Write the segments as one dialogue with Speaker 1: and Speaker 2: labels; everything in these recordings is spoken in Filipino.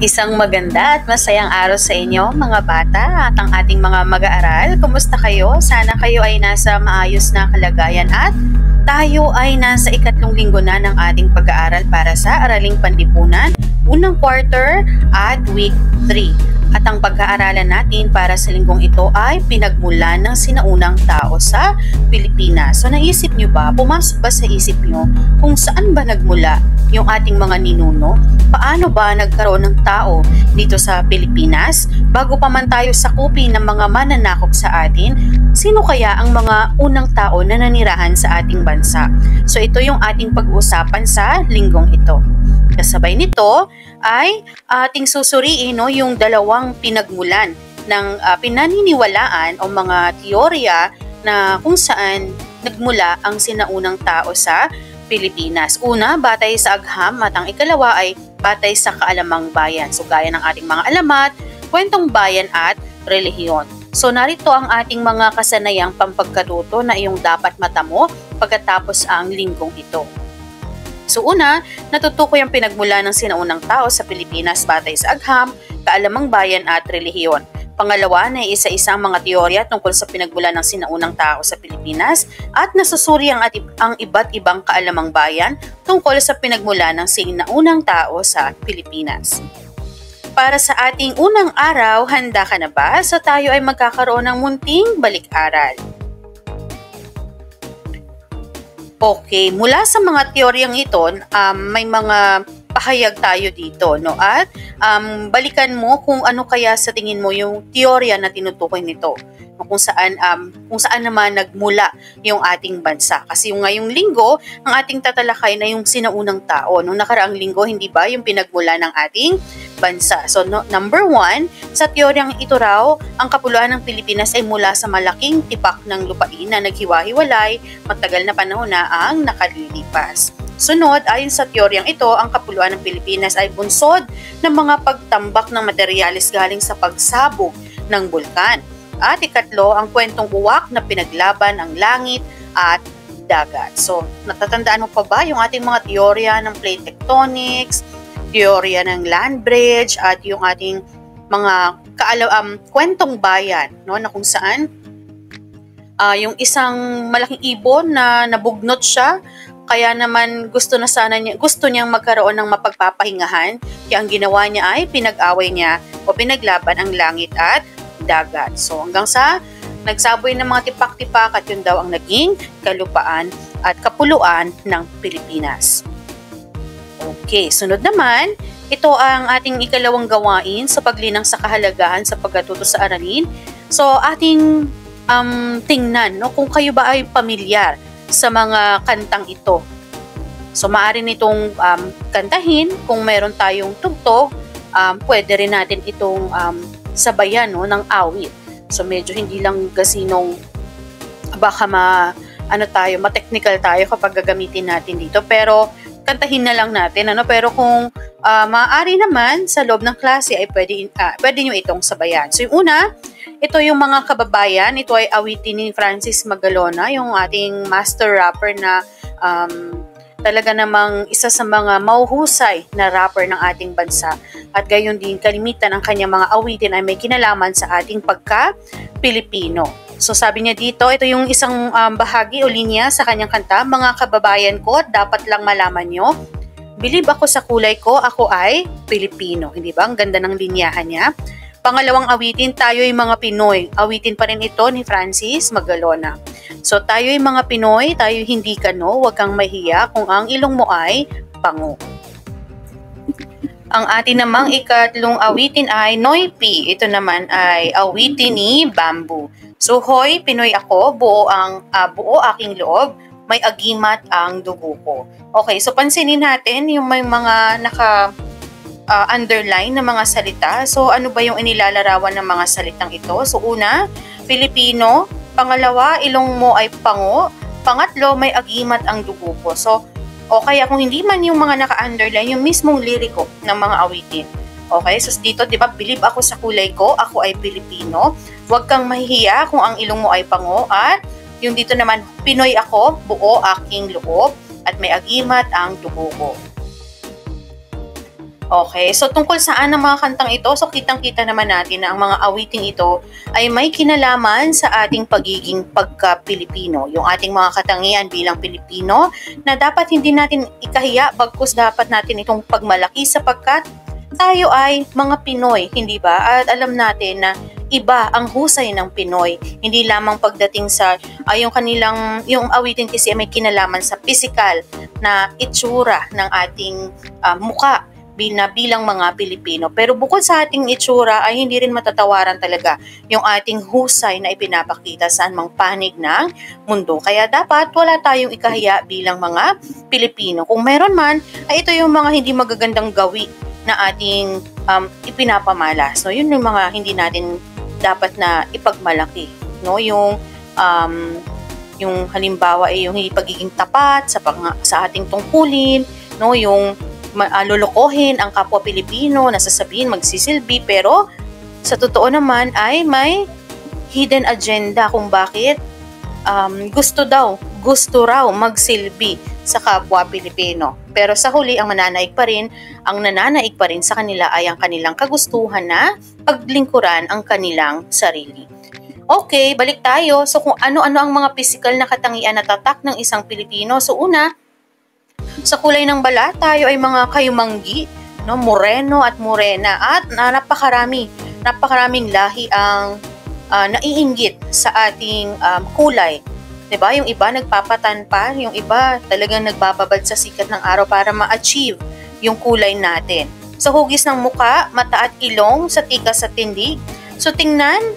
Speaker 1: Isang maganda at masayang araw sa inyo mga bata at ang ating mga mag-aaral. Kumusta kayo? Sana kayo ay nasa maayos na kalagayan at tayo ay nasa ikatlong linggo na ng ating pag-aaral para sa Araling Panlipunan, unang quarter at week 3. At ang pag-aaralan natin para sa linggong ito ay pinagmulan ng sinaunang tao sa Pilipinas. So naisip nyo ba, pumasok ba sa isip nyo kung saan ba nagmula yung ating mga ninuno? Paano ba nagkaroon ng tao dito sa Pilipinas? Bago pa man tayo sakupin ng mga mananakop sa atin, sino kaya ang mga unang tao na nanirahan sa ating bansa? So ito yung ating pag-uusapan sa linggong ito. Kasabay nito ay ating susuriin yung dalawang pinagmulan ng pinaniniwalaan o mga teorya na kung saan nagmula ang sinaunang tao sa Pilipinas. Una, batay sa agham at ang ikalawa ay batay sa kaalamang bayan. So gaya ng ating mga alamat, kwentong bayan at relihiyon. So narito ang ating mga kasanayang pampagkatuto na iyong dapat matamo pagkatapos ang linggong ito. So una, natutukoy ang pinagmula ng sinaunang tao sa Pilipinas batay sa agham, kaalamang bayan at relihiyon. Pangalawa, na isa-isang mga teorya tungkol sa pinagmula ng sinaunang tao sa Pilipinas at nasusuri ang iba't ibang kaalamang bayan tungkol sa pinagmula ng sinaunang tao sa Pilipinas. Para sa ating unang araw, handa ka na ba? So tayo ay magkakaroon ng munting balik-aral. Okay, mula sa mga teoryang ito, may mga pahayag tayo dito, no? At balikan mo kung ano kaya sa tingin mo yung teorya na tinutukoy nito. Kung saan naman nagmula yung ating bansa. Kasi yung ngayong linggo, ang ating tatalakay na yung sinaunang tao. Nung nakaraang linggo, hindi ba yung pinagmula ng ating bansa? So, number 1, sa teoryang ito raw, ang kapuluan ng Pilipinas ay mula sa malaking tipak ng lupain na naghiwa-hiwalay, matagal na panahon na ang nakalilipas. Sunod, ayon sa teoryang ito, ang kapuluan ng Pilipinas ay bunsod ng mga pagtambak ng materyales galing sa pagsabog ng bulkan. At ikatlo, ang kwentong uwak na pinaglaban ang langit at dagat. So, natatandaan mo pa ba yung ating mga teorya ng plate tectonics, teorya ng land bridge, at yung ating mga kwentong bayan, no, na kung saan yung isang malaking ibon na nabugnot siya, kaya naman gusto niyang magkaroon ng mapagpapahingahan, kaya ang ginawa niya ay pinag-away niya o pinaglaban ang langit at dagat. So hanggang sa nagsaboy ng mga tipak-tipak at yun daw ang naging kalupaan at kapuluan ng Pilipinas. Okay, sunod naman, ito ang ating ikalawang gawain sa paglinang sa kahalagahan sa pagkatuto sa aralin. So ating tingnan, no, kung kayo ba ay pamilyar sa mga kantang ito. So maaari nitong kantahin kung meron tayong tugtog, pwede rin natin itong sabayan, no, ng awit. So medyo hindi lang gasinong baka ma-technical tayo kapag gagamitin natin dito, pero kantahin na lang natin, pero kung maaari naman sa loob ng klase ay pwede nyo itong sabayan. So yung una, ito yung mga kababayan, ito ay awitin ni Francis Magalona, yung ating master rapper na talaga namang isa sa mga mauhusay na rapper ng ating bansa. At gayon din, kalimitan ang kanyang mga awitin ay may kinalaman sa ating pagka-Pilipino. So sabi niya dito, ito yung isang bahagi o linya sa kanyang kanta, mga kababayan ko, dapat lang malaman nyo, bilib ako sa kulay ko, ako ay Pilipino. Hindi ba? Ang ganda ng linyahan niya. Pangalawang awitin, tayo'y mga Pinoy. Awitin pa rin ito ni Francis Magalona. So tayo'y mga Pinoy, tayo'y hindi kano, huwag kang mahiya kung ang ilong mo ay pango. Ang atin namang ikatlong awitin ay Noy P. Ito naman ay awitin ni Bamboo. So hoy, Pinoy ako, buo aking loob, may agimat ang dugo ko. Okay, so pansinin natin yung may mga underline na mga salita. So ano ba yung inilalarawan ng mga salitang ito? So una, Filipino. Pangalawa, ilong mo ay pango. Pangatlo, may agimat ang dugo ko. So, o kaya kung hindi man yung mga naka-underline, yung mismong liriko ng mga awitin. Okay, so dito, di ba, bilib ako sa kulay ko, ako ay Pilipino. Huwag kang mahihiya kung ang ilong mo ay pango. At yung dito naman, Pinoy ako, buo aking loob, at may agimat ang dugo ko. Okay, so tungkol saan ang mga kantang ito? So kitang-kita naman natin na ang mga awiting ito ay may kinalaman sa ating pagiging pagka-Pilipino. Yung ating mga katangian bilang Pilipino na dapat hindi natin ikahiya, bagkus dapat natin itong pagmalaki sapagkat tayo ay mga Pinoy, hindi ba? At alam natin na iba ang husay ng Pinoy. Hindi lamang pagdating sa yung awitin kasi may kinalaman sa physical na itsura ng ating muka bilang mga Pilipino. Pero bukod sa ating itsura ay hindi rin matatawaran talaga yung ating husay na ipinapakita saan mang panig ng mundo. Kaya dapat wala tayong ikahiya bilang mga Pilipino. Kung meron man, ay ito yung mga hindi magagandang gawi na ating ipinapamalas. So yun yung mga hindi natin dapat na ipagmalaki. No? Yung halimbawa ay yung hindi pagiging tapat sa ating tungkulin, no? Yung lulukohin ang kapwa Pilipino, nasasabihin magsisilbi, pero sa totoo naman ay may hidden agenda kung bakit gusto raw magsilbi sa kapwa Pilipino. Pero sa huli, ang nananaig pa rin sa kanila ay ang kanilang kagustuhan na paglingkuran ang kanilang sarili. Okay, balik tayo. So kung ano-ano ang mga physical na katangian na tatak ng isang Pilipino. So una, sa kulay ng balat, tayo ay mga kayumanggi, no, moreno at morena, at napakaraming lahi ang naiinggit sa ating kulay. 'Di ba? Yung iba nagpapatan pa, yung iba talagang nagbababad sa sikat ng araw para ma-achieve yung kulay natin. Sa hugis ng muka, mata at ilong, sa tikas at tindig. So tingnan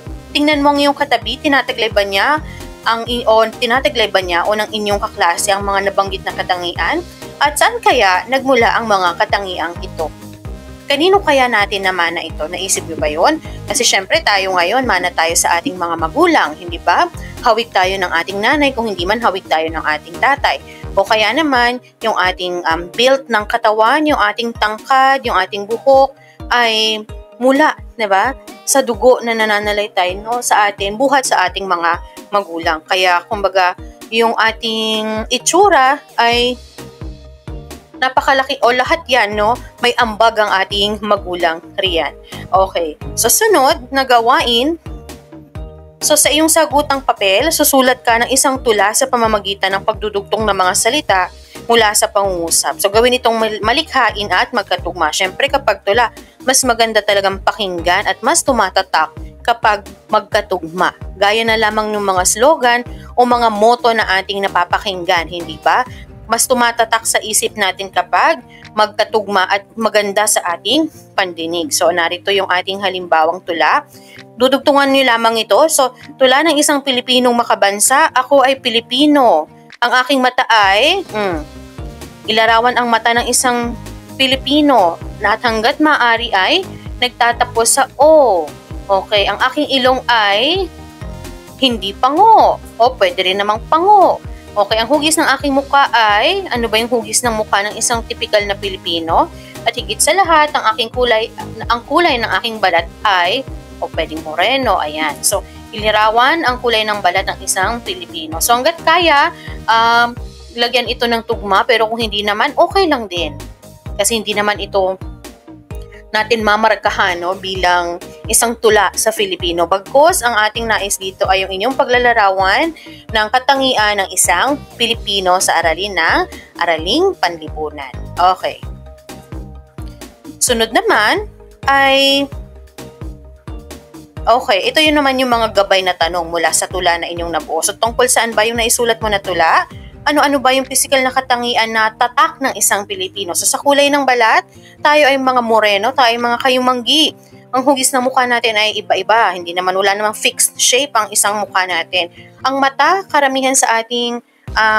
Speaker 1: mo ang iyong katabi, tinataglay ba niya o ng inyong kaklase ang mga nabanggit na katangian? At saan kaya nagmula ang mga katangiang ito? Kanino kaya natin namana ito? Naisip niyo ba yun? Kasi syempre tayo ngayon, mana tayo sa ating mga magulang, hindi ba? Hawig tayo ng ating nanay, kung hindi man hawig tayo ng ating tatay. O kaya naman, yung ating build ng katawan, yung ating tangkad, yung ating buhok, ay mula, di ba? Sa dugo na nananalaytay, no? Sa atin, buhat sa ating mga magulang. Kaya, kumbaga, yung ating itsura ay napakalaki o lahat yan, no? May ambag ang ating magulang riyan. Okay. So, sunod na gawain. So, sa iyong sagutang papel, susulat ka ng isang tula sa pamamagitan ng pagdudugtong ng mga salita mula sa pangungusap. So, gawin itong malikhain at magkatugma. Siyempre, kapag tula, mas maganda talagang pakinggan at mas tumatatak kapag magkatugma. Gaya na lamang ng mga slogan o mga motto na ating napapakinggan, hindi ba? Mas tumatatak sa isip natin kapag magkatugma at maganda sa ating pandinig. So, narito yung ating halimbawang tula. Dudugtungan niyo lamang ito. So, tula ng isang Pilipinong makabansa, ako ay Pilipino. Ang aking mata ay, ilarawan ang mata ng isang Pilipino na hanggat maaari ay nagtatapos sa O. Okay, ang aking ilong ay hindi pango. O, pwede rin namang pango. Okay, ang hugis ng aking mukha ay, ano ba yung hugis ng mukha ng isang typical na Pilipino? At higit sa lahat, ang kulay ng aking balat ay, o pwedeng moreno, ayan. So, ilirawan ang kulay ng balat ng isang Pilipino. So, hanggat kaya, lagyan ito ng tugma, pero kung hindi naman, okay lang din. Kasi hindi naman ito natin mamarkahan, no, bilang isang tula sa Filipino. Bagkus, ang ating nais dito ay yung inyong paglalarawan ng katangian ng isang Pilipino sa Araling Panlipunan. Okay. Sunod naman ay, okay, ito yun naman yung mga gabay na tanong mula sa tula na inyong nabuo. So, tungkol saan ba yung naisulat mo na tula? Ano-ano ba yung physical na katangian na tatak ng isang Pilipino? So, sa kulay ng balat, tayo ay mga moreno, tayo ay mga kayumanggi. Ang hugis ng mukha natin ay iba-iba. Wala namang fixed shape ang isang mukha natin. Ang mata, karamihan sa ating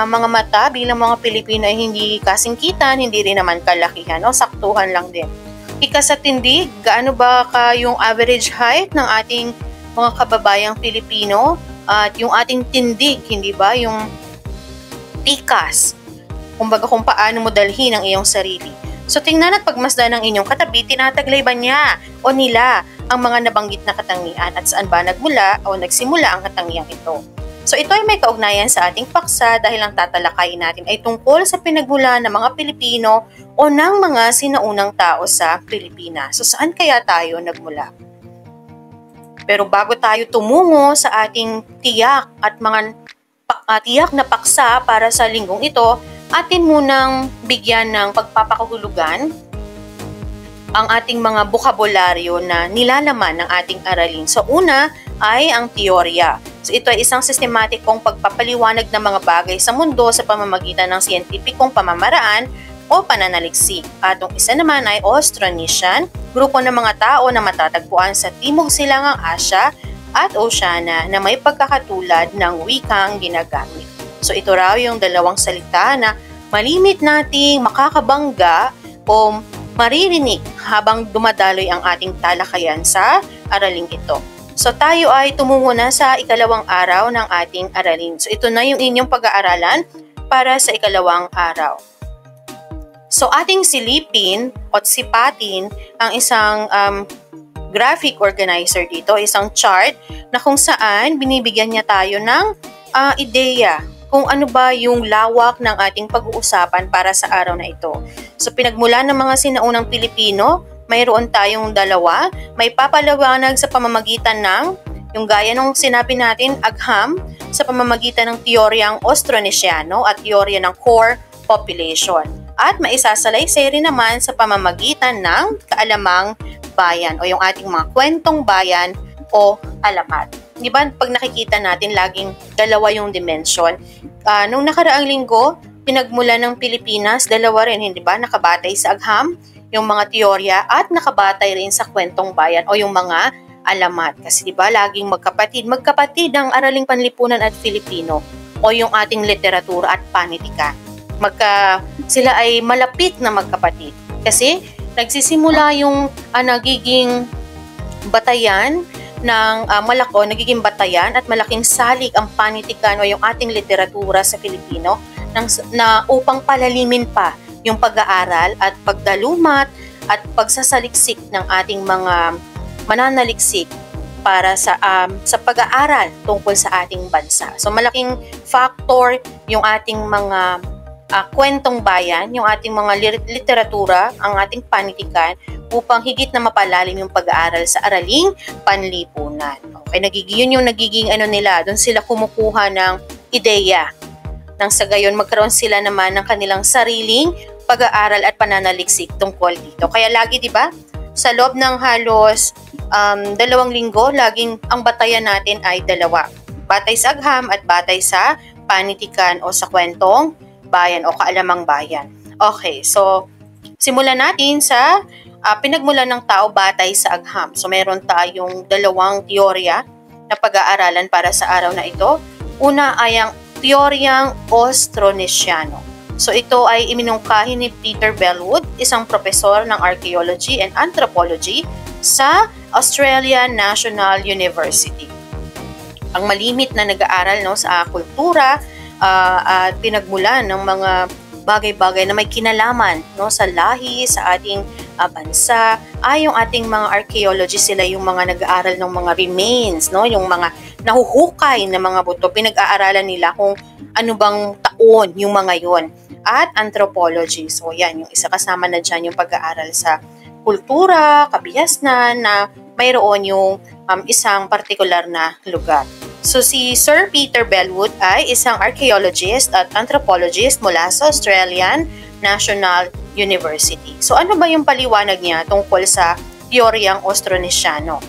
Speaker 1: mga mata bilang mga Pilipino ay hindi kasingkitan, hindi rin naman kalakihan, no? Saktuhan lang din. Ika sa tindig, gaano ba yung average height ng ating mga kababayang Pilipino? At yung ating tindig, hindi ba? Yung tikas. Kumbaga kung paano mo dalhin ang iyong sarili. So tingnan at pagmasdan ng inyong katabi, tinataglay ba niya o nila ang mga nabanggit na katangian at saan ba nagmula o nagsimula ang katangiang ito. So ito ay may kaugnayan sa ating paksa dahil ang tatalakayin natin ay tungkol sa pinagmulan ng mga Pilipino o ng mga sinaunang tao sa Pilipinas. So saan kaya tayo nagmula? Pero bago tayo tumungo sa ating tiyak at mga tiyak na paksa para sa linggong ito, atin munang bigyan ng pagpapakahulugan ang ating mga bokabularyo na nilalaman ng ating aralin. So una ay ang teorya. So ito ay isang sistematikong pagpapaliwanag ng mga bagay sa mundo sa pamamagitan ng siyentipikong pamamaraan o pananaliksik. At ang isa naman ay Austronesian, grupo ng mga tao na matatagpuan sa Timog Silangang Asya at Oceania na may pagkakatulad ng wikang ginagamit. So ito raw yung dalawang salita na malimit nating makakabangga o maririnig habang dumadaloy ang ating talakayan sa araling ito. So tayo ay tumungo na sa ikalawang araw ng ating aralin. So ito na yung inyong pag-aaralan para sa ikalawang araw. So ating silipin o sipatin ang isang graphic organizer dito, isang chart na kung saan binibigyan niya tayo ng ideya kung ano ba yung lawak ng ating pag-uusapan para sa araw na ito. So pinagmulan ng mga sinaunang Pilipino, mayroon tayong dalawa. May papaliwanag sa pamamagitan ng, yung gaya nung sinabi natin, agham, sa pamamagitan ng teoryang Austronesiano at teorya ng core population. At maisasalaysay rin naman sa pamamagitan ng kaalamang bayan o yung ating mga kwentong bayan o alamat. Di ba, pag nakikita natin, laging dalawa yung dimension. Nung nakaraang linggo, pinagmula ng Pilipinas, dalawa rin, hindi ba? Nakabatay sa agham, yung mga teorya, at nakabatay rin sa kwentong bayan o yung mga alamat. Kasi di ba, laging magkapatid. Magkapatid ang Araling Panlipunan at Filipino o yung ating literatura at panitikan. Sila ay malapit na magkapatid. Kasi nagsisimula yung nagiging batayan ng nagiging batayan at malaking salik ang panitikan o yung ating literatura sa Filipino na upang palalimin pa yung pag-aaral at pagdalumat at pagsasaliksik ng ating mga mananaliksik para sa pag-aaral tungkol sa ating bansa. So malaking factor yung ating mga kwentong bayan, yung ating mga literatura, ang ating panitikan upang higit na mapalalim yung pag-aaral sa araling panlipunan. Okay, yun yung nagiging nila, doon sila kumukuha ng ideya. Nang sa gayon, magkaroon sila naman ng kanilang sariling pag-aaral at pananaliksik tungkol dito. Kaya lagi, di ba, sa loob ng halos 2 linggo, laging ang batayan natin ay dalawa. Batay sa agham at batay sa panitikan o sa kwentong bayan o kaalamang bayan. Okay, so simulan natin sa pinagmulan ng tao batay sa agham. So meron tayong dalawang teorya na pag-aaralan para sa araw na ito. Una ay ang teoryang Austronesiano. So ito ay iminungkahi ni Peter Bellwood, isang profesor ng Archaeology and Anthropology sa Australian National University. Ang malimit na nag-aaral sa kultura at pinagmulan ng mga bagay-bagay na may kinalaman sa lahi, sa ating bansa, ay yung ating mga archaeologists, sila yung mga nag-aaral ng mga remains, yung mga nahuhukay na mga buto, pinag-aaralan nila kung ano bang taon yung mga yon. At anthropology, so yan, yung isa kasama na dyan yung pag-aaral sa kultura, kabihasnan, na mayroon yung isang partikular na lugar. So si Sir Peter Bellwood ay isang archaeologist at anthropologist mula sa Australian National University. So ano ba yung paliwanag niya tungkol sa teoryang Austronesiano?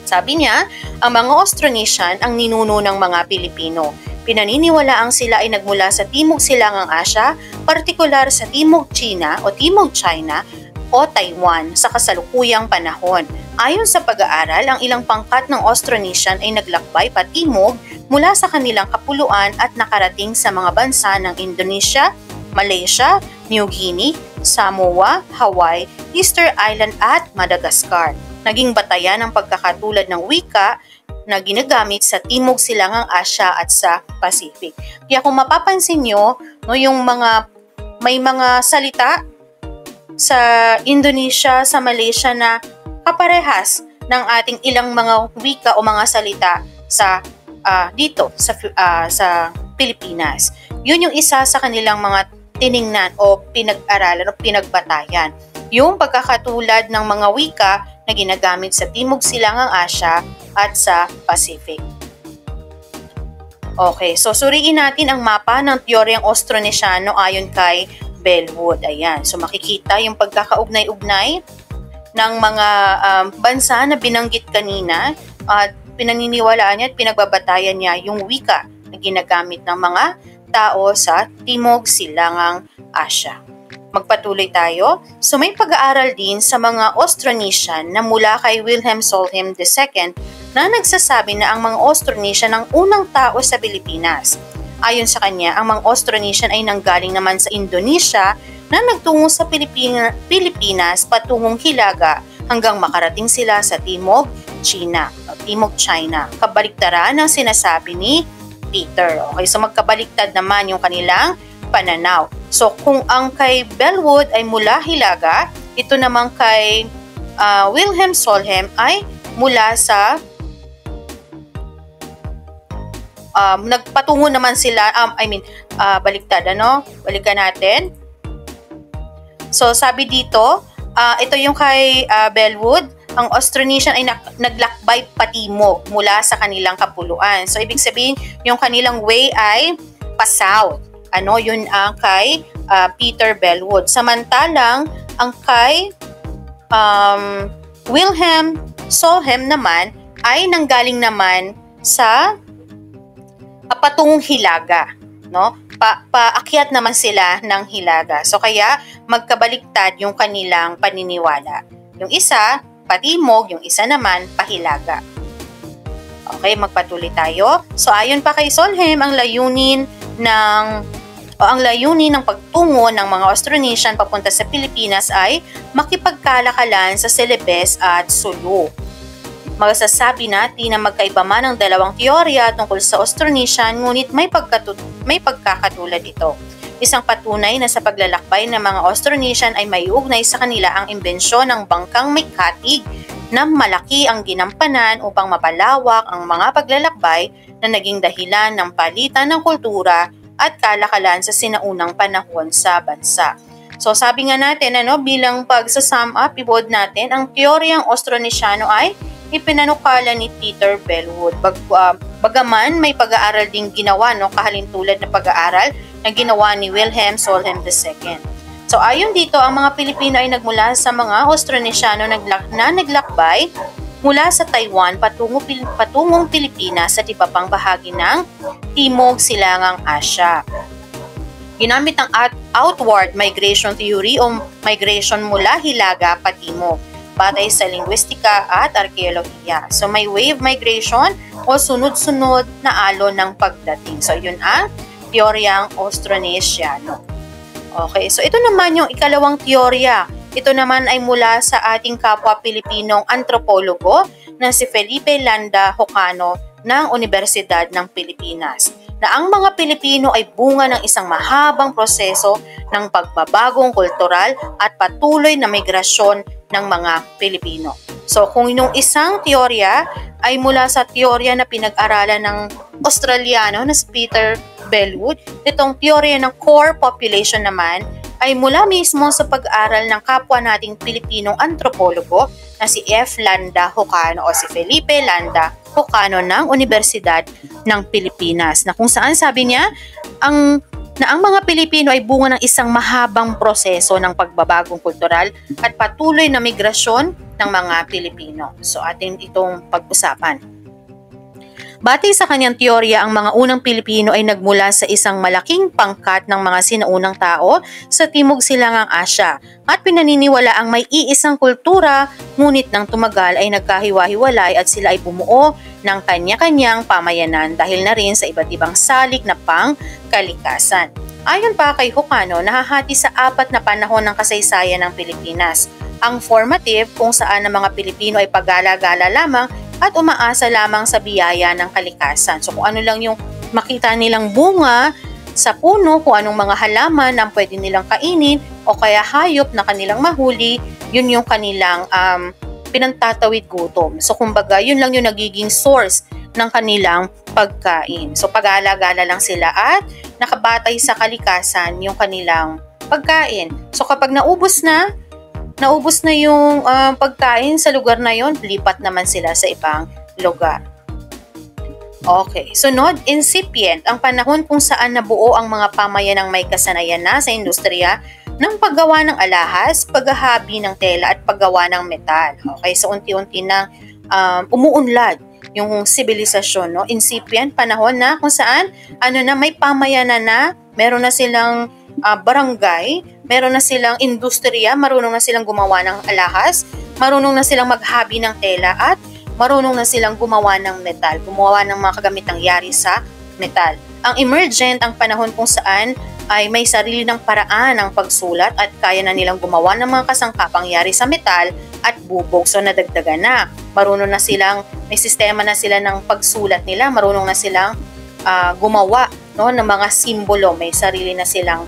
Speaker 1: Sabi niya, ang mga Austronesian ang ninuno ng mga Pilipino. Pinaniniwalaang sila ay nagmula sa Timog Silangang Asya, partikular sa Timog China o Timog China o Taiwan sa kasalukuyang panahon. Ayon sa pag-aaral, ang ilang pangkat ng Austronesian ay naglakbay patimog mula sa kanilang kapuluan at nakarating sa mga bansa ng Indonesia, Malaysia, New Guinea, Samoa, Hawaii, Easter Island at Madagascar. Naging batayan ang pagkakatulad ng wika na ginagamit sa Timog Silangang Asya at sa Pacific. Kaya kung mapapansin nyo, may mga salita sa Indonesia, sa Malaysia na kaparehas ng ating ilang mga wika o mga salita sa dito sa Pilipinas. Yun yung isa sa kanilang mga tiningnan o pinag-aralan o pinagbatayan. Yung pagkakatulad ng mga wika na ginagamit sa Timog Silangang Asya at sa Pacific. Okay, so suriin natin ang mapa ng teoryang Austronesiano ayon kay Bellwood. Ayan, so makikita yung pagkakaugnay-ugnay ng mga bansa na binanggit kanina at pinaniniwalaan niya at pinagbabatayan niya yung wika na ginagamit ng mga tao sa Timog Silangang Asya. Magpatuloy tayo. So may pag-aaral din sa mga Austronesian na mula kay Wilhelm Solheim II na nagsasabi na ang mga Austronesian ang unang tao sa Pilipinas. Ayon sa kanya, ang mga Austronesian ay nanggaling naman sa Indonesia na nagtungo sa Pilipinas patungong Hilaga hanggang makarating sila sa Timog China. Kabaliktaran ang sinasabi ni Peter. Okay, so magkabaliktad naman yung kanilang pananaw. So kung ang kay Bellwood ay mula Hilaga, ito naman kay Wilhelm Solheim ay mula sa nagpatungo naman sila, baliktad, balikan natin. So sabi dito, ito yung kay Bellwood, ang Austronesian ay naglakbay patimog mula sa kanilang kapuluan. So ibig sabihin, yung kanilang way ay pa-south. Yun ang kay Peter Bellwood. Samantalang, ang kay Wilhelm Solheim naman ay nanggaling naman sa patungong Hilaga. Paakyat naman sila ng Hilaga. So kaya magkabaliktad yung kanilang paniniwala. Yung isa, patimog, yung isa naman, pahilaga. Okay, magpatuloy tayo. So ayon pa kay Solheim, ang layunin ng pagtungo ng mga Austronesian papunta sa Pilipinas ay makipagkalakalan sa Celebes at Sulu. Magsasabi natin na magkaiba man ang dalawang teorya tungkol sa Austronesian, ngunit may pagkakatulad ito. Isang patunay na sa paglalakbay ng mga Austronesian ay may ugnay sa kanila ang imbensyon ng bangkang may katig na malaki ang ginampanan upang mapalawak ang mga paglalakbay na naging dahilan ng palitan ng kultura at kalakalan sa sinaunang panahon sa bansa. So sabi nga natin, bilang pagsa-sum up, ibod natin, ang teoryang Austronesiano ay ipinanukala ni Peter Bellwood. Bagaman may pag-aaral ding ginawa, kahalintulad na pag-aaral na ginawa ni Wilhelm Solheim II. So ayon dito, ang mga Pilipino ay nagmula sa mga Austronesiano na naglakbay mula sa Taiwan patungong Pilipinas at iba pang bahagi ng Timog Silangang Asya. Ginamit ang outward migration theory o migration mula Hilaga patimog, batay sa linguistika at arkeolohiya. So may wave migration o sunod-sunod na alon ng pagdating. So yun ang teoryang Austronesiano. Okay, so ito naman yung ikalawang teorya. Ito naman ay mula sa ating kapwa Pilipinong antropologo na si Felipe Landa Jocano ng Universidad ng Pilipinas, na ang mga Pilipino ay bunga ng isang mahabang proseso ng pagbabagong kultural at patuloy na migrasyon ng mga Pilipino. So kung yung isang teorya ay mula sa teorya na pinag-aralan ng Australiano na si Peter Bellwood, itong teorya ng core population naman ay mula mismo sa pag-aral ng kapwa nating Pilipinong antropologo na si F. Landa Jocano o si Felipe Landa Jocano ng Universidad ng Pilipinas, na kung saan sabi niya na ang mga Pilipino ay bunga ng isang mahabang proseso ng pagbabagong kultural at patuloy na migrasyon ng mga Pilipino. So atin itong pag-usapan. Batay sa kanyang teorya, ang mga unang Pilipino ay nagmula sa isang malaking pangkat ng mga sinaunang tao sa Timog Silangang Asya at pinaniniwala ang may iisang kultura, ngunit nang tumagal ay nagkahiwa-hiwalay at sila ay bumuo ng kanya-kanyang pamayanan dahil na rin sa iba't ibang salik na pangkalikasan. Ayon pa kay Jocano, nahahati sa 4 na panahon ng kasaysayan ng Pilipinas. Ang formative, kung saan ang mga Pilipino ay pagala-gala lamang at umaasa lamang sa biyaya ng kalikasan. So kung ano lang yung makita nilang bunga sa puno, kung anong mga halaman ang pwede nilang kainin o kaya hayop na kanilang mahuli, yun yung kanilang pinantatawid gutom. So kumbaga, yun lang yung nagiging source ng kanilang pagkain. So pag-alagala lang sila at nakabatay sa kalikasan yung kanilang pagkain. So kapag naubos na yung pagkain sa lugar na yon, lipat naman sila sa ibang lugar. Okay, sunod, incipient, ang panahon kung saan nabuo ang mga pamayanang may kasanayan na sa industriya ng paggawa ng alahas, paghahabi ng tela at paggawa ng metal. Okay, so unti-unti na umuunlad yung sibilisasyon, no? Incipient, panahon na kung saan may pamayanan na, meron na silang barangay, meron na silang industriya, marunong na silang gumawa ng alahas, marunong na silang maghabi ng tela at marunong na silang gumawa ng metal, gumawa ng mga kagamitang yari sa metal. Ang emergent, ang panahon kung saan ay may sarili ng paraan ng pagsulat at kaya na nilang gumawa ng mga kasangkapang yari sa metal at bubog. So nadagdagan na. Marunong na silang, may sistema na sila ng pagsulat nila, marunong na silang gumawa, no, ng mga simbolo, may sarili na silang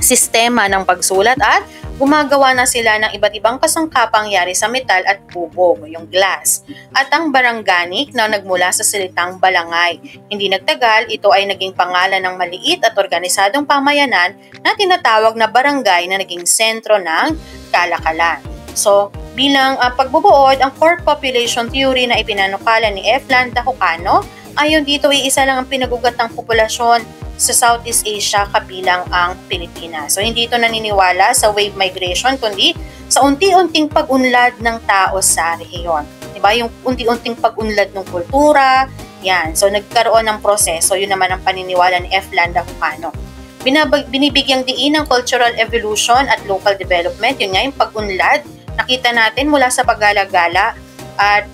Speaker 1: sistema ng pagsulat at gumagawa na sila ng iba't ibang kasangkapang yari sa metal at bubog, yung glass. At ang barangganik na nagmula sa salitang balangay. Hindi nagtagal, ito ay naging pangalan ng maliit at organisadong pamayanan na tinatawag na barangay na naging sentro ng kalakalan. So, bilang pagbubuod, ang core population theory na ipinanukala ni F. Landa-Hucano, ayon dito ay isa lang ang pinagugat ng populasyon sa Southeast Asia kabilang ang Pilipinas. So hindi ito naniniwala sa wave migration kundi sa unti-unting pag-unlad ng tao sa rehiyon. Diba? Yung unti-unting pag-unlad ng kultura, yan. So nagkaroon ng proseso, yun naman ang paniniwala ni F. Landa-Hucano. Binibigyang diin ng cultural evolution at local development, yun nga yung pag-unlad. Nakita natin mula sa pag-gala-gala at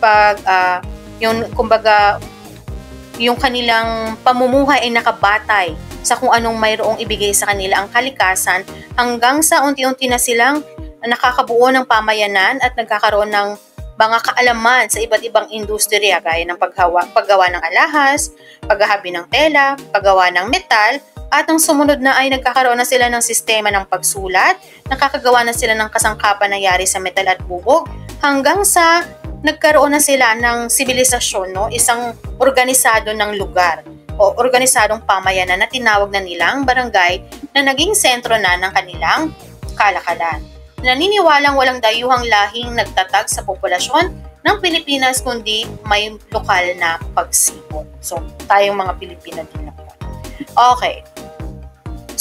Speaker 1: yung kanilang pamumuhay ay nakabatay sa kung anong mayroong ibigay sa kanila ang kalikasan hanggang sa unti-unti na silang nakakabuo ng pamayanan at nagkakaroon ng mga kaalaman sa iba't ibang industriya gaya ng paggawa ng alahas, paghahabi ng tela, paggawa ng metal, at ang sumunod na ay nagkakaroon na sila ng sistema ng pagsulat, nakakagawa na sila ng kasangkapan na yari sa metal at bubog, hanggang sa nagkaroon na sila ng sibilisasyon, no? Isang organisado ng lugar o organisadong pamayanan na tinawag na nilang barangay na naging sentro na ng kanilang kalakalan. Naniniwalang walang dayuhang lahing nagtatag sa populasyon ng Pilipinas kundi may lokal na pagsibol. So, tayong mga Pilipino din naman. Okay.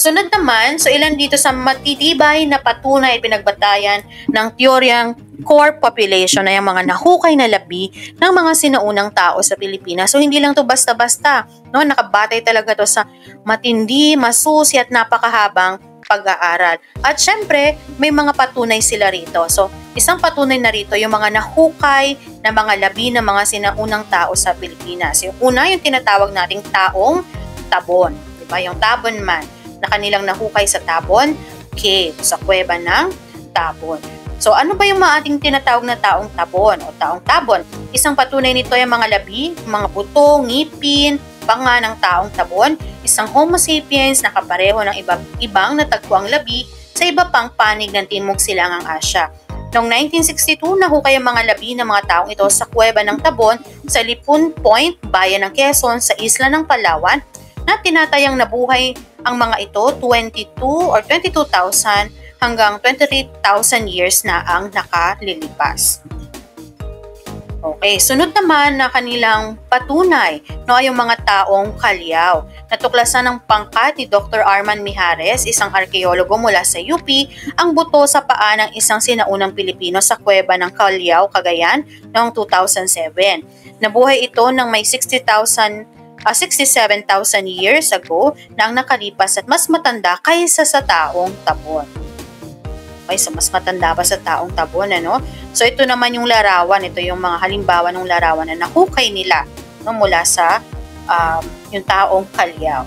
Speaker 1: Sunod naman, so ilan dito sa matitibay na patunay pinagbatayan ng teoryang core population na yung mga nahukay na labi ng mga sinaunang tao sa Pilipinas. So hindi lang to basta-basta, no? Nakabatay talaga to sa matindi, masusi at napakahabang pag-aaral. At syempre, may mga patunay sila rito. So isang patunay na rito yung mga nahukay na mga labi ng mga sinaunang tao sa Pilipinas. Yung una, yung tinatawag nating taong tabon. Diba? Yung tabon man na kanilang nahukay sa Tabon Cave, sa kuweba ng Tabon. So ano ba yung mga ating tinatawag na taong tabon o taong tabon? Isang patunay nito ay mga labi, mga buto, ngipin, panga ng taong tabon, isang Homo sapiens na kapareho ng ibang natagpuang labi sa iba pang panig ng Timog Silangang Asya. Noong 1962, nahukay ang mga labi ng mga taong ito sa kuweba ng Tabon sa Lipun Point, bayan ng Quezon sa isla ng Palawan, na tinatayang nabuhay ang mga ito 22,000 hanggang 23,000 years na ang nakalilipas. Okay, sunod naman na kanilang patunay, no, ay yung mga taong Kalyaw. Natuklasan ng pangkat ni Dr. Arman Mijares, isang arkeologo mula sa UP, ang buto sa paa ng isang sinaunang Pilipino sa kuweba ng Kalyaw, Cagayan, noong 2007. Nabuhay ito nang may 67,000 years ago na ang nakalipas at mas matanda kaysa sa taong Tabon. Okay, so mas matanda pa sa taong Tabon, ano? So ito naman yung larawan, ito yung mga halimbawa ng larawan na nahukay nila, no, mula sa yung taong Kalyaw.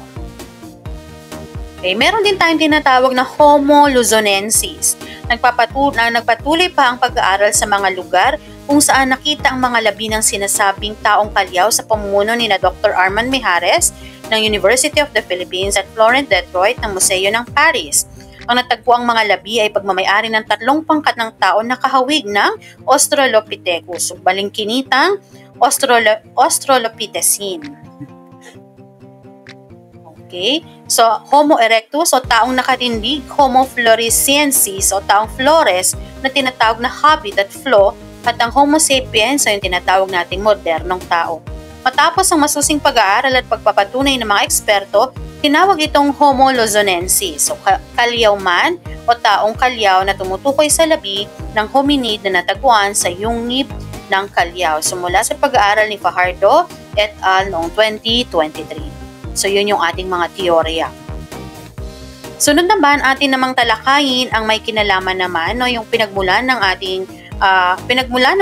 Speaker 1: Okay, meron din tayong tinatawag na Homo luzonensis. Nagpatuloy pa ang pag-aaral sa mga lugar kung saan nakita ang mga labi ng sinasabing taong Kalyaw sa pamumuno ni na Dr. Arman Mijares ng University of the Philippines at Florent Detroit ng Museo ng Paris. Ang natagpuang mga labi ay pagmamayari ng 3 pangkat ng tao na kahawig ng Australopithecus, balingkinitang Australopithecine. Okay? So, Homo erectus o taong nakatindig, Homo floresiensis o taong flores na tinatawag na hobbit at flo, at ang Homo sapiens o yung tinatawag nating modernong tao. Matapos ang masusing pag-aaral at pagpapatunay ng mga eksperto, tinawag itong Homo luzonensis o kalyaw man o taong kalyaw na tumutukoy sa labi ng hominid na natagpuan sa yungib ng kalyaw. So, mula sa pag-aaral ni Fajardo et al. Noong 2023. So, yun yung ating mga teorya. Sunod naman, atin namang talakayin ang may kinalaman naman, no, yung pinagmulan ng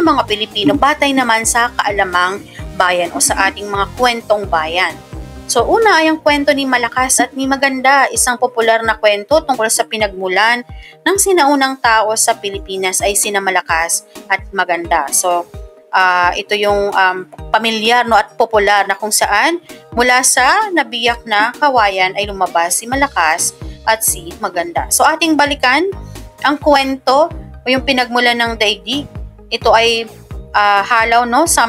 Speaker 1: mga Pilipino batay naman sa kaalamang bayan o sa ating mga kwentong bayan. So, una ay ang kwento ni Malakas at ni Maganda, isang popular na kwento tungkol sa pinagmulan ng sinaunang tao sa Pilipinas ay sina Malakas at Maganda. So, ito yung pamilyar no, at popular na kung saan mula sa nabiyak na kawayan ay lumabas si Malakas at si Maganda. So ating balikan ang kwento o yung pinagmulan ng daigdig. Ito ay halaw no, sa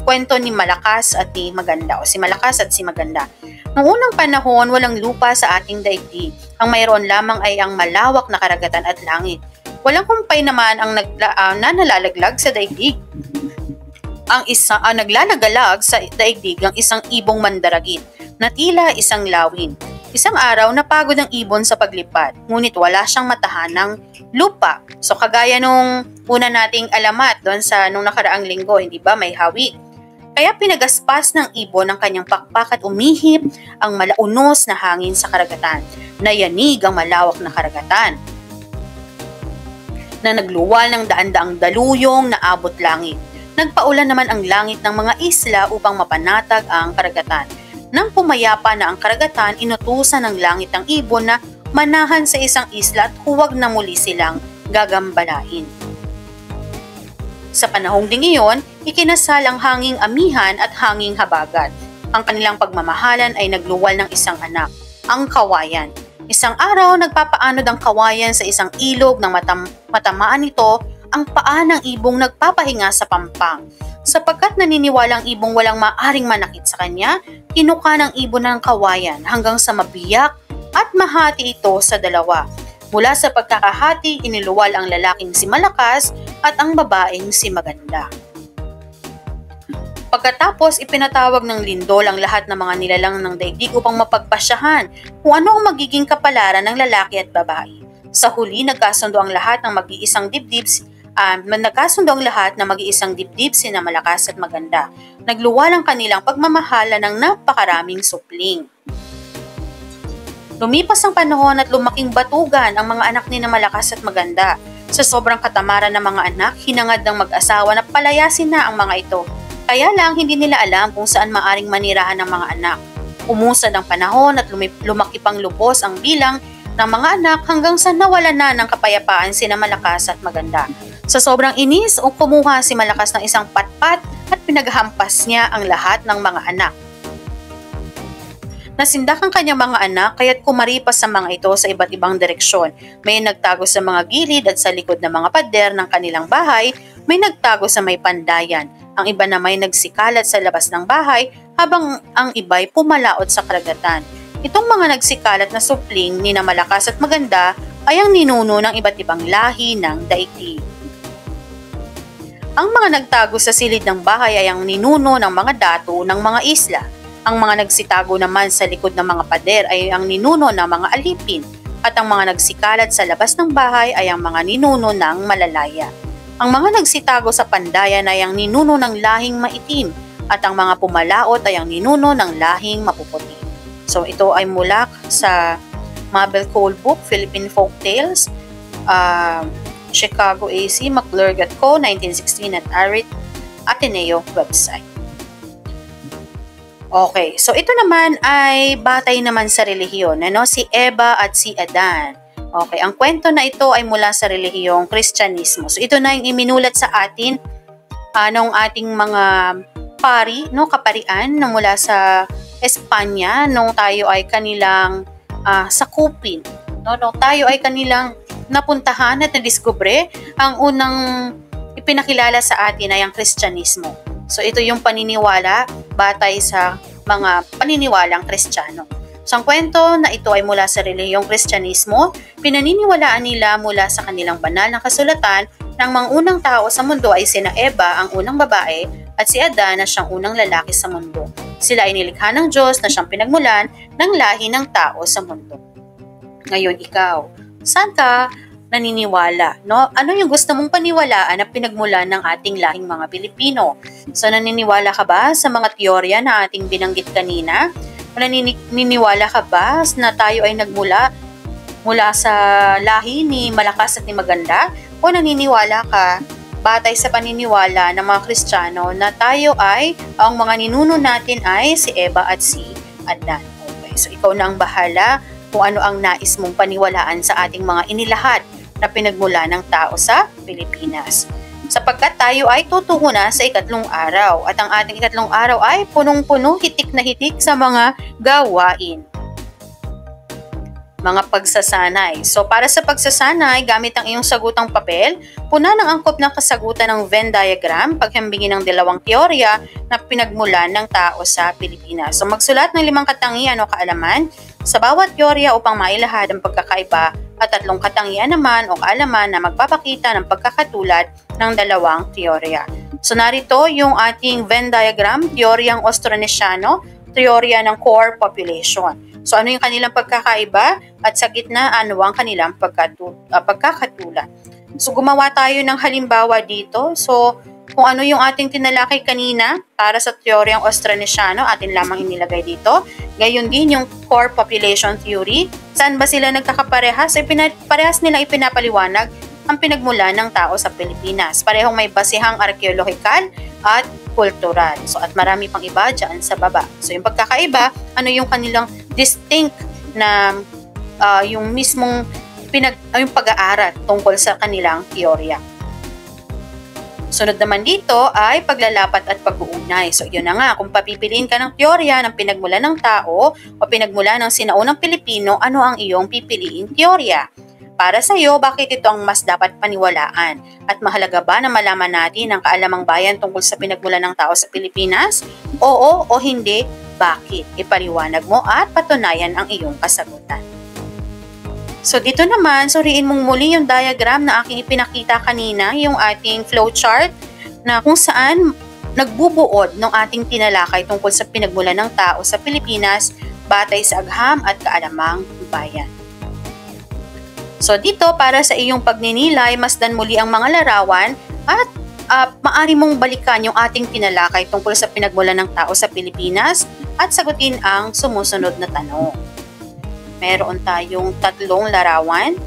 Speaker 1: kwento ni Malakas at ni Maganda o si Malakas at si Maganda. Noong unang panahon, walang lupa sa ating daigdig. Ang mayroon lamang ay ang malawak na karagatan at langit. Walang kumpay naman ang nalalaglag sa daigdig. Ang naglalagalag sa daigdig ang isang ibong mandaragit na tila isang lawin. Isang araw napagod ang ibon sa paglipad, ngunit wala siyang matahanang lupa. So kagaya nung una nating alamat doon sa nung nakaraang linggo, hindi ba may hawi? Kaya pinagaspas ng ibon ang kanyang pakpak at umihip ang malaunos na hangin sa karagatan. Nayanig ang malawak na karagatan na nagluwal ng daan-daang daluyong na abot langit. Nagpaulan naman ang langit ng mga isla upang mapanatag ang karagatan. Nang pumayapa na ang karagatan, inutusan ng langit ang ibon na manahan sa isang isla at huwag na muli silang gagambalain. Sa panahong ding iyon, ikinasal ang hanging amihan at hanging habagat. Ang kanilang pagmamahalan ay nagluwal ng isang anak, ang kawayan. Isang araw, nagpapaanod ang kawayan sa isang ilog nang matamaan nito ang paa ng ibong nagpapahinga sa pampang. Sapagkat naniniwalang ibong walang maaring manakit sa kanya, kinuka ng ibon ng kawayan hanggang sa mabiyak at mahati ito sa dalawa. Mula sa pagkakahati, iniluwal ang lalaking si Malakas at ang babaeng si Maganda. Pagkatapos, ipinatawag ng lindol ang lahat ng mga nilalang ng daigdig upang mapagpasyahan kung ano ang magiging kapalaran ng lalaki at babae. Sa huli, nagkasundo ang lahat na mag-iisang dibdib sina Malakas at Maganda. Nagluwal ang kanilang pagmamahala ng napakaraming supling. Lumipas ang panahon at lumaking batugan ang mga anak ni Malakas at Maganda. Sa sobrang katamaran ng mga anak, hinangad ng mag-asawa na palayasin na ang mga ito. Kaya lang hindi nila alam kung saan maaring manirahan ng mga anak. Umusad ang panahon at lumaki pang lubos ang bilang ng mga anak hanggang sa nawala na ng kapayapaan sina Malakas at Maganda. Sa sobrang inis, kumuha si Malakas ng isang patpat at pinaghampas niya ang lahat ng mga anak. Nasindak ang kanyang mga anak kaya't kumaripas sa mga ito sa iba't ibang direksyon. May nagtago sa mga gilid at sa likod ng mga pader ng kanilang bahay, may nagtago sa may pandayan. Ang iba na may nagsikalat sa labas ng bahay habang ang iba'y pumalaot sa karagatan. Itong mga nagsikalat na supling ni Malakas at Maganda ay ang ninuno ng iba't ibang lahi ng daigdig. Ang mga nagtago sa silid ng bahay ay ang ninuno ng mga datu ng mga isla. Ang mga nagsitago naman sa likod ng mga pader ay ang ninuno ng mga alipin at ang mga nagsikalat sa labas ng bahay ay ang mga ninuno ng malalaya. Ang mga nagsitago sa pandayan ay ang ninuno ng lahing maitim at ang mga pumalaot ay ang ninuno ng lahing mapuputi. So ito ay mula sa Mabel Cole Book, Philippine Folktales, Chicago AC, McClurg & Co., 1916 at Ateneo website. Okay, so ito naman ay batay naman sa relihiyon, si Eva at si Adan. Okay, ang kwento na ito ay mula sa relihiyong Kristyanismo. So ito na yung iminulat sa atin ng ating mga kaparian na mula sa Espanya nung tayo ay kanilang sakupin. No, tayo ay kanilang napuntahan at nadiskubre. Ang unang ipinakilala sa atin ay ang Kristyanismo. So ito yung paniniwala batay sa mga paniniwalang Kristiyano. So ang kwento na ito ay mula sa relihiyong Kristyanismo, pinaniniwalaan nila mula sa kanilang banal na kasulatan na ang mga unang tao sa mundo ay sina Eva, ang unang babae, at si Adan na siyang unang lalaki sa mundo. Sila ay nilikha ng Diyos na siyang pinagmulan ng lahi ng tao sa mundo. Ngayon ikaw, saan ka naniniwala? No? Ano yung gusto mong paniwalaan na pinagmulan ng ating lahing mga Pilipino? So naniniwala ka ba sa mga teorya na ating binanggit kanina? Naniniwala ka ba na tayo ay mula sa lahi ni Malakas at ni Maganda? O naniniwala ka batay sa paniniwala ng mga Kristiyano na tayo ay, ang mga ninuno natin ay si Eva at si Adan? Okay, so ikaw na ang bahala kung ano ang nais mong paniwalaan sa ating mga inilahad na pinagmula ng tao sa Pilipinas. Sapagkat tayo ay tutungo na sa ikatlong araw at ang ating ikatlong araw ay punong-puno, hitik na hitik sa mga gawain. Mga pagsasanay. So para sa pagsasanay, gamit ang iyong sagutang papel, puna ng angkop ng kasagutan ng Venn diagram, paghambingin ng dalawang teorya na pinagmulan ng tao sa Pilipinas. So magsulat ng 5 katangian o kaalaman sa bawat teorya upang mailahad ang pagkakaiba at 3 katangian naman o kaalaman na magpapakita ng pagkakatulad ng dalawang teorya. So narito yung ating Venn diagram, teoryang Austronesiano, teorya ng core population. So ano yung kanilang pagkakaiba at sa gitna ano ang kanilang pagkakatulad. So gumawa tayo ng halimbawa dito. So kung ano yung ating tinalakay kanina para sa teoryang Austronesiano, atin lamang inilagay dito. Gayon din yung core population theory. Saan ba sila nagkakaparehas? Parehas nilang ipinapaliwanag ang pinagmulan ng tao sa Pilipinas. Parehong may basihang arkeolohikal at kultural. So at marami pang iba dyan sa baba. So yung pagkakaiba, ano yung kanilang distinct na yung mismong yung pag-aaral tungkol sa kanilang teorya. Sunod naman dito ay paglalapat at pag-uugnay. So yun na nga, kung papipiliin ka ng teorya ng pinagmulan ng tao o pinagmulan ng sinaunang Pilipino, ano ang iyong pipiliing teorya? Para sa iyo, bakit ito ang mas dapat paniwalaan? At mahalaga ba na malaman natin ang kaalamang bayan tungkol sa pinagmulan ng tao sa Pilipinas? Oo o hindi? Bakit? Ipaliwanag mo at patunayan ang iyong kasagutan. So dito naman, suriin mong muli yung diagram na aking ipinakita kanina, yung ating flowchart na kung saan nagbubuod ng ating tinalakay tungkol sa pinagmulan ng tao sa Pilipinas batay sa agham at kaalamang bayan. So dito, para sa iyong pagninilay, masdan muli ang mga larawan at maaari mong balikan yung ating tinalakay tungkol sa pinagmulan ng tao sa Pilipinas at sagutin ang sumusunod na tanong. Meron tayong 3 larawan.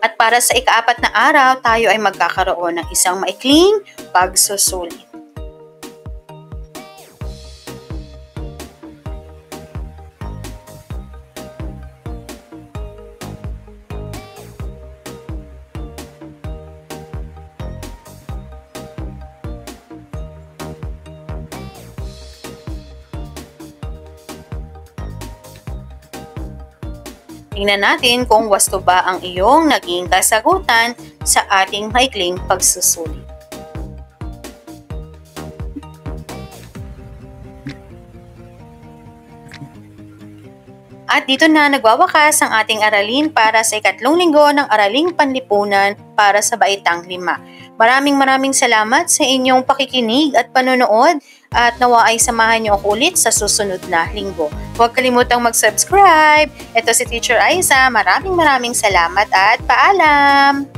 Speaker 1: At para sa ika-4 na araw, tayo ay magkakaroon ng isang maikling pagsusulit. Tingnan natin kung wasto ba ang iyong naging kasagutan sa ating maikling pagsusulit. At dito na nagwawakas ang ating aralin para sa ikatlong linggo ng Araling Panlipunan para sa Baitang 5. Maraming salamat sa inyong pakikinig at panonood at nawa ay samahan niyo ako ulit sa susunod na linggo. Huwag kalimutang mag-subscribe. Ito si Teacher Aiza. Maraming salamat at paalam!